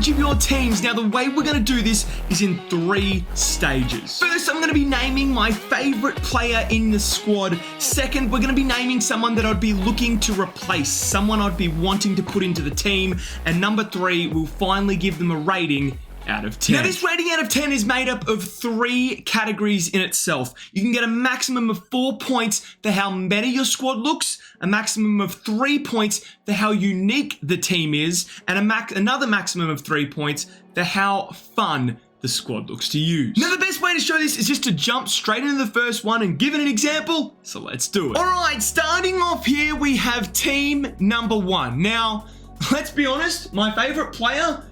bunch of your teams. Now, the way we're going to do this is in 3 stages. First, I'm going to be naming my favorite player in the squad. Second, we're going to be naming someone that I'd be looking to replace, someone I'd be wanting to put into the team. And number 3, we'll finally give them a rating out of 10. Now, this rating out of 10 is made up of 3 categories in itself. You can get a maximum of 4 points for how meta your squad looks, a maximum of 3 points for how unique the team is, and another maximum of 3 points for how fun the squad looks to use. Now, the best way to show this is just to jump straight into the first one and give it an example, so let's do it. All right, starting off here, we have team number 1. Now, let's be honest, my favorite player,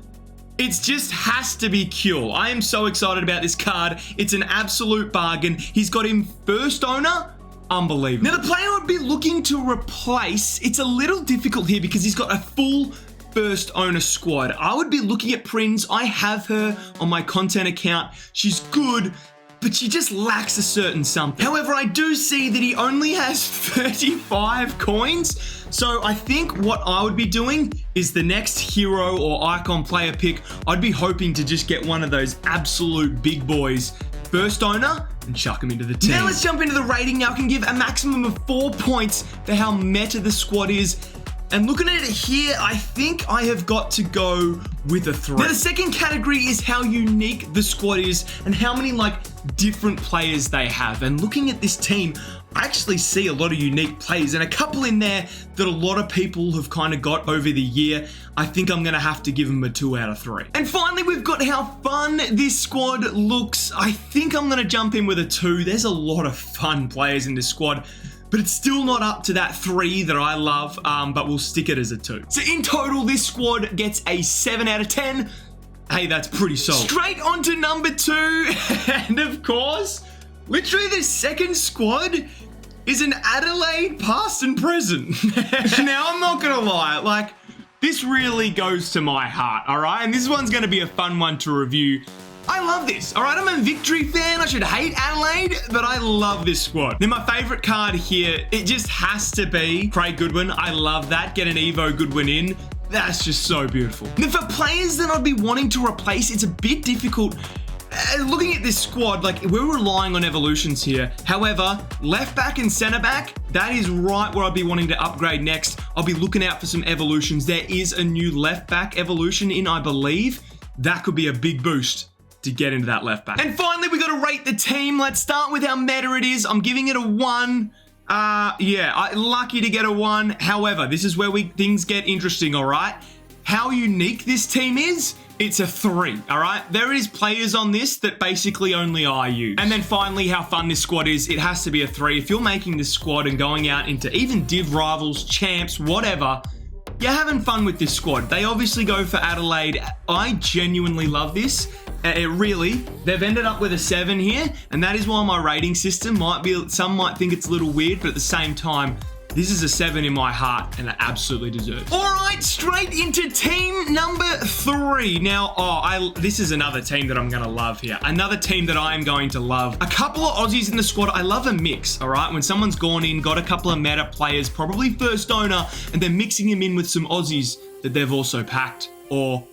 it just has to be Kuehl. I am so excited about this card. It's an absolute bargain. He's got him first owner. Unbelievable. Now, the player I'd be looking to replace, it's a little difficult here because he's got a full first owner squad. I would be looking at Prinz. I have her on my content account. She's good, but she just lacks a certain something. However, I do see that he only has 35 coins. So I think what I would be doing is the next hero or icon player pick, I'd be hoping to just get one of those absolute big boys, first owner, and chuck him into the team. Now let's jump into the rating. Now I can give a maximum of 4 points for how meta the squad is. And looking at it here, I think I have got to go with a 3. Now, the second category is how unique the squad is and how many, different players they have. And looking at this team, I actually see a lot of unique players and a couple in there that a lot of people have kind of got over the year. I think I'm going to have to give them a 2 out of 3. And finally, we've got how fun this squad looks. I think I'm going to jump in with a 2. There's a lot of fun players in this squad, but it's still not up to that 3 that I love, but we'll stick it as a 2. So in total, this squad gets a 7 out of 10. Hey, that's pretty solid. Straight on to number 2, and of course, literally the second squad is an Adelaide past and present. Now, I'm not gonna lie, this really goes to my heart, all right? And this one's gonna be a fun one to review. I love this, all right? I'm a Victory fan. I should hate Adelaide, but I love this squad. Now, my favorite card here, it just has to be Craig Goodwin. I love that. Get an Evo Goodwin in. That's just so beautiful. Now, for players that I'd be wanting to replace, it's a bit difficult. Looking at this squad, we're relying on evolutions here. However, left back and center back, that is right where I'd be wanting to upgrade next. I'll be looking out for some evolutions. There is a new left back evolution in, I believe. That could be a big boost to get into that left back. And finally, we got to rate the team. Let's start with how meta it is. I'm giving it a 1. Lucky to get a 1. However, this is where things get interesting, all right? How unique this team is, it's a 3, all right? There is players on this that basically only I use. And then finally, how fun this squad is, it has to be a 3. If you're making this squad and going out into even div rivals, champs, whatever, you're having fun with this squad. They obviously go for Adelaide. I genuinely love this. They've ended up with a 7 here, and that is why my rating system some might think it's a little weird, but at the same time, this is a 7 in my heart, and I absolutely deserve it. All right, straight into team number 3. Now, this is another team that I'm going to love here. Another team that I am going to love. A couple of Aussies in the squad. I love a mix, all right? When someone's gone in, got a couple of meta players, probably first owner, and they're mixing them in with some Aussies that they've also packed or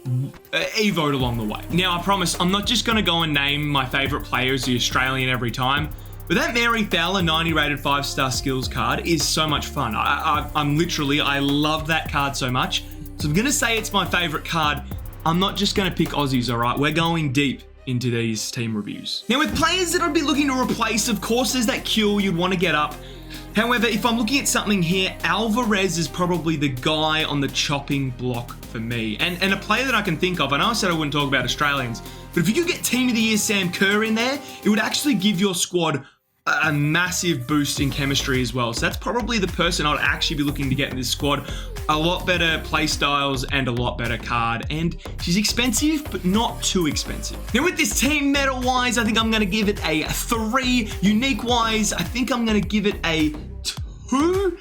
evoed along the way. Now, I promise, I'm not just going to go and name my favorite players, the Australian every time. But that Mary Fowler 90 rated 5-star skills card is so much fun. I love that card so much. So I'm going to say it's my favorite card. I'm not just going to pick Aussies, all right? We're going deep into these team reviews. Now, with players that I'd be looking to replace, of course, there's that Kuehl you'd want to get up. However, if I'm looking at something here, Alvarez is probably the guy on the chopping block for me. And a player that I can think of, I know I said I wouldn't talk about Australians, but if you could get Team of the Year Sam Kerr in there, it would actually give your squad a massive boost in chemistry as well. So that's probably the person I'd actually be looking to get in this squad. A lot better play styles and a lot better card. And she's expensive, but not too expensive. Now with this team meta-wise, I think I'm going to give it a 3. Unique-wise, I think I'm going to give it a 2.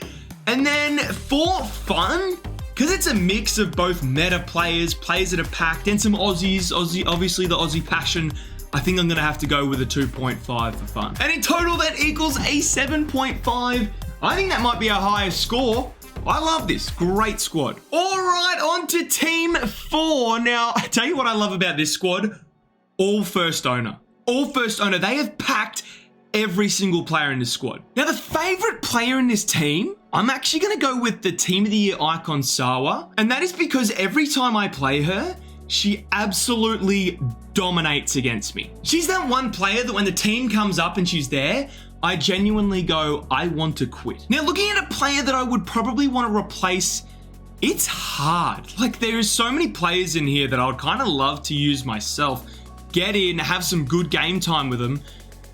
And then for fun, because it's a mix of both meta players that are packed, and some Aussies, obviously the Aussie passion, I think I'm going to have to go with a 2.5 for fun. And in total, that equals a 7.5. I think that might be our highest score I love this. Great squad. All right, on to team 4. Now, I tell you what I love about this squad. All first owner. All first owner. They have packed every single player in this squad. Now, the favorite player in this team, I'm actually going to go with the Team of the Year icon, Sawa. And that is because every time I play her, she absolutely dominates against me. She's that one player that when the team comes up and she's there, I genuinely go, I want to quit. Now, looking at a player that I would probably want to replace, it's hard. Like, there is so many players in here that I would kind of love to use myself. Get in, have some good game time with them.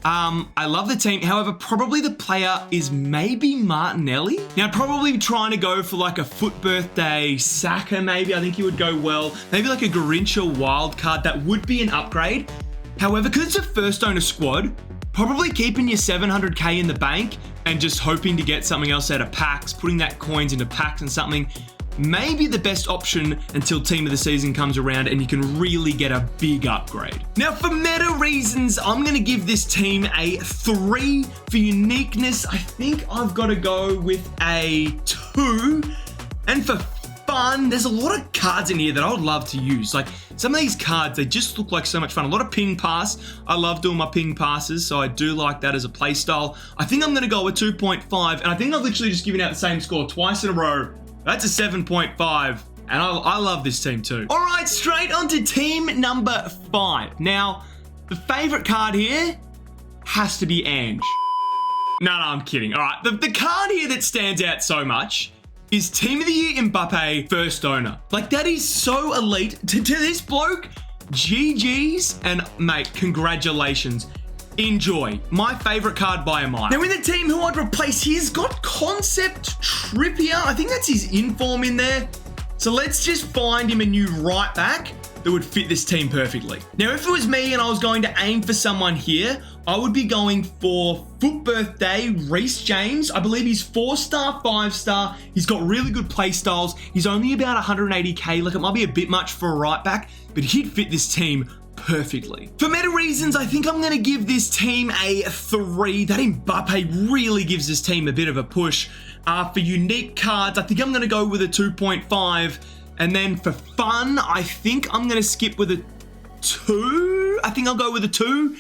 I love the team. However, probably the player is maybe Martinelli. Now, I'd probably be trying to go for like a foot birthday Saka, maybe. I think he would go well. Maybe like a Garincha wild card. That would be an upgrade. However, because it's a first owner squad, probably keeping your 700k in the bank and just hoping to get something else out of packs, putting that coins into packs and something, maybe the best option until team of the season comes around and you can really get a big upgrade. Now, for meta reasons, I'm going to give this team a 3. For uniqueness, I think I've got to go with a 2. And for fun, there's a lot of cards in here that I would love to use. Like, some of these cards, they just look like so much fun. A lot of ping pass. I love doing my ping passes, so I do like that as a play style. I think I'm going to go with 2.5, and I think I've literally just given out the same score twice in a row. That's a 7.5, and I love this team too. All right, straight on to team number 5. Now, the favorite card here has to be Ange. No, I'm kidding. All right, the card here that stands out so much is Team of the Year Mbappe first owner. Like, that is so elite. To this bloke, GG's, and mate, congratulations. Enjoy. My favorite card by a mile. Now, in the team who I'd replace, he's got Concept Trippier. I think that's his inform in there. So let's just find him a new right back that would fit this team perfectly. Now, if it was me and I was going to aim for someone here, I would be going for foot birthday Reece James. I believe he's 4-star, 5-star. He's got really good play styles. He's only about 180k. Like, it might be a bit much for a right back, but he'd fit this team perfectly. For meta reasons, I think I'm going to give this team a 3. That Mbappe really gives this team a bit of a push. For unique cards, I think I'm going to go with a 2.5. And then for fun, I think I'm going to skip with a 2. I think I'll go with a 2.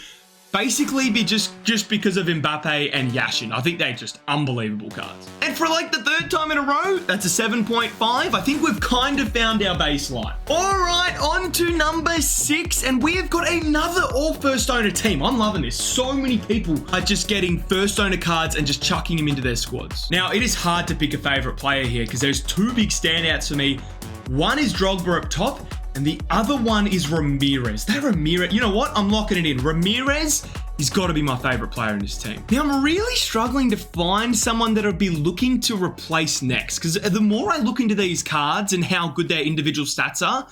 Basically, just because of Mbappe and Yashin. I think they're just unbelievable cards. And for like the 3rd time in a row, that's a 7.5. I think we've kind of found our baseline. All right, on to number 6. And we have got another all first owner team. I'm loving this. So many people are just getting first owner cards and just chucking them into their squads. Now, it is hard to pick a favorite player here because there's 2 big standouts for me. One is Drogba up top, and the other one is Ramirez. That Ramirez, you know what? I'm locking it in. Ramirez, he's got to be my favorite player in this team. Now, I'm really struggling to find someone that I'd be looking to replace next, because the more I look into these cards and how good their individual stats are,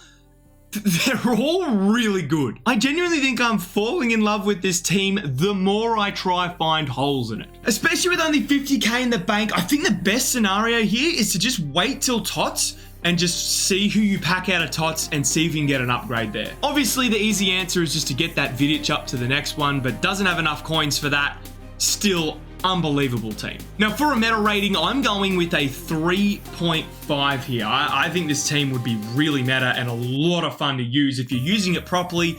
they're all really good. I genuinely think I'm falling in love with this team the more I try find holes in it. Especially with only 50k in the bank, I think the best scenario here is to just wait till Tots and just see who you pack out of Tots and see if you can get an upgrade there. Obviously, the easy answer is just to get that Vidic up to the next one, but doesn't have enough coins for that. Still, unbelievable team. Now, for a meta rating, I'm going with a 3.5 here. I think this team would be really meta and a lot of fun to use if you're using it properly.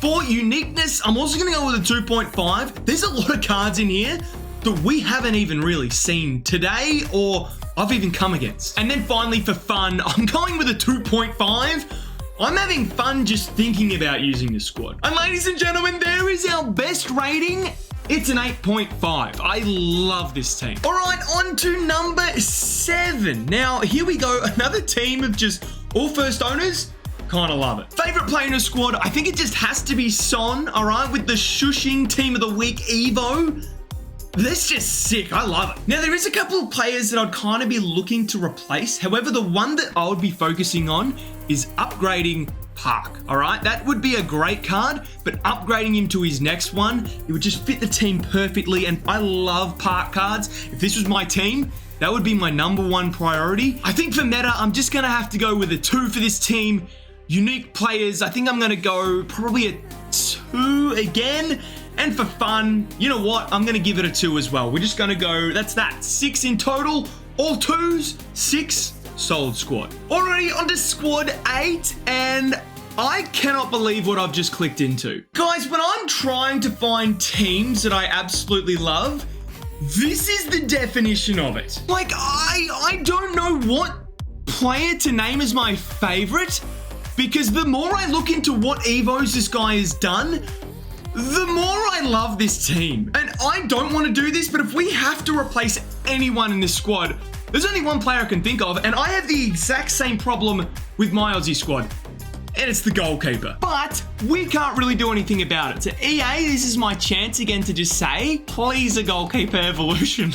For uniqueness, I'm also going to go with a 2.5. There's a lot of cards in here that we haven't even really seen today or I've even come against. And then finally, for fun, I'm going with a 2.5. I'm having fun just thinking about using this squad. And ladies and gentlemen, there is our best rating. It's an 8.5. I love this team. All right, on to number 7. Now, here we go. Another team of just all first owners. Kind of love it. Favorite player in the squad, I think it just has to be Son, all right, with the shushing team of the week, Evo. That's just sick. I love it. Now, there is a couple of players that I'd kind of be looking to replace. However, the one that I would be focusing on is upgrading Park, all right? That would be a great card, but upgrading him to his next one, it would just fit the team perfectly, and I love Park cards. If this was my team, that would be my #1 priority. I think for meta, I'm just going to have to go with a 2 for this team. Unique players, I think I'm going to go probably a 2 again. And for fun, you know what? I'm going to give it a 2 as well. We're just going to go, that's 6 in total. All 2s, 6, solid squad. Already onto squad 8, and I cannot believe what I've just clicked into. Guys, when I'm trying to find teams that I absolutely love, this is the definition of it. Like, I don't know what player to name as my favorite, because the more I look into what Evos this guy has done, the more I love this team. And I don't want to do this, but if we have to replace anyone in this squad, there's only one player I can think of, and I have the exact same problem with my Aussie squad, and it's the goalkeeper. But we can't really do anything about it. So EA, this is my chance again to just say, please a goalkeeper evolution.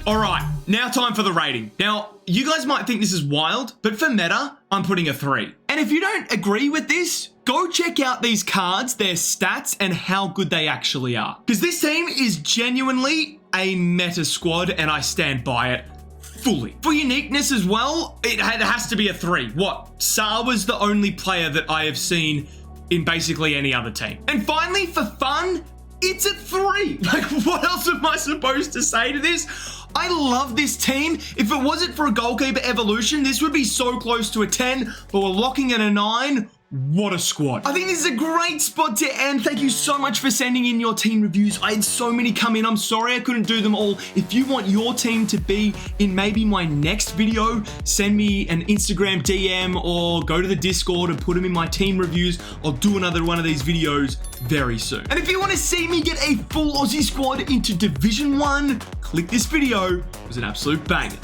All right, now time for the rating. Now, you guys might think this is wild, but for meta, I'm putting a 3. And if you don't agree with this, go check out these cards, their stats, and how good they actually are. Because this team is genuinely a meta squad, and I stand by it fully. For uniqueness as well, it has to be a 3. What? Saar was the only player that I have seen in basically any other team. And finally, for fun, it's a 3. Like, what else am I supposed to say to this? I love this team. If it wasn't for a goalkeeper evolution, this would be so close to a 10, but we're locking at a 9. What a squad. I think this is a great spot to end. Thank you so much for sending in your team reviews. I had so many come in. I'm sorry I couldn't do them all. If you want your team to be in maybe my next video, send me an Instagram DM or go to the Discord and put them in my team reviews. I'll do another one of these videos very soon. And if you want to see me get a full Aussie squad into Division 1, click this video. It was an absolute banger.